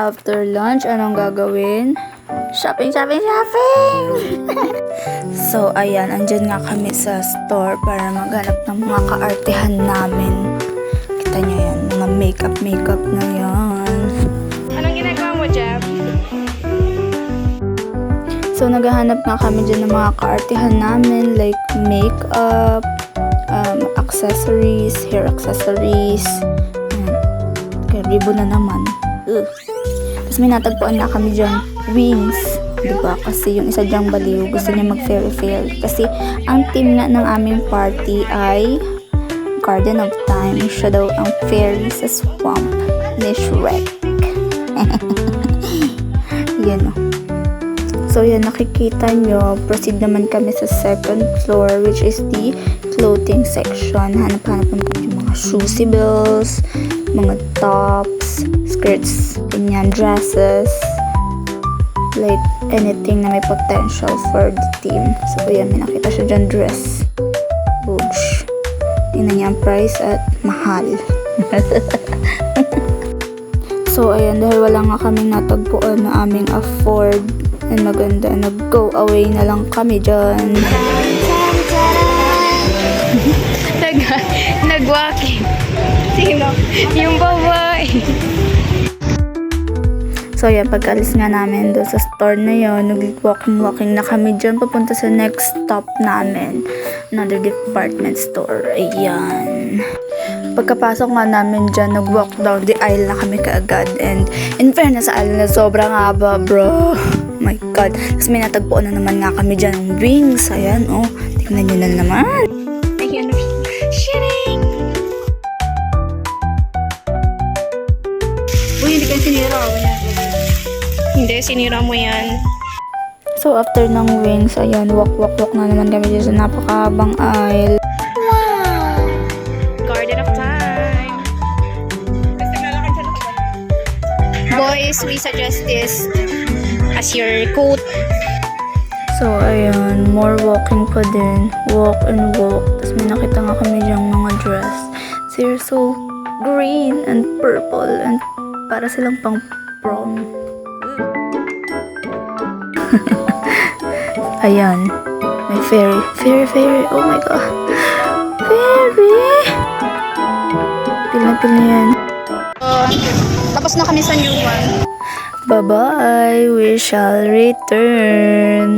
after lunch, anong gagawin? Shopping, shopping, shopping! So, ayan, andyan nga kami sa store para maghanap ng mga kaartehan namin. Kita nyo yan, mga makeup na yan. Anong ginagawa mo, Jeb? So, naghahanap nga kami dyan ng mga kaartehan namin, like makeup, accessories, hair accessories. Ayan. Kaya ribbon na naman. Ugh. Tapos may natagpuan nga kami dyan, wings. Diba? Kasi yung isa dyang baliw, gusto niya mag-fairy-fairy. Kasi ang theme nga ng aming party ay Garden of Time. Siya daw ang fairy sa swamp ni Shrek. Yan o. So yan, nakikita nyo, proceed naman kami sa second floor, which is the clothing section. Hanap-hanap naman yung mga shoesibles, mga tops, skirts, ganyan, dresses, like anything na may potential for the team. So yan, may nakita siya dyan, dress. Boosh. Tingnan niya ang price at mahal. So ayan, dahil wala nga kaming natagpuan na aming afford and maganda, nag-go away na lang kami dyan. Nag-walking. Sino? Yung babae. So yan, pagkaalis nga namin doon sa store na yun, nag-walking na kami dyan papunta sa next stop namin. Another department store. Ayan. Pagkapasok nga namin dyan, nag-walk down the aisle na kami kaagad. And in fairness sa aisle na sobrang haba, bro. Oh my God. Tapos may natagpuan na naman nga kami dyan ng wings. Ayan, oh. Tingnan nyo na naman. Ayan. Shiring! Uy, hindi kayo sinira. Hindi, sinira mo yan. So, after ng wings, ayan, walk na naman kami dyan sa napakahabang aisle. Wow! Garden of Time. Boys, we suggest this as your coat. So, ayan, more walking pa din. Walk and walk. Tapos may nakita nga kami dyang mga dress. They're so green and purple and para silang pang prom. Ayan, may fairy. Fairy. Oh my God. Fairy! Pil na yan. Tapos na kami sa new one. Bye-bye. We shall return.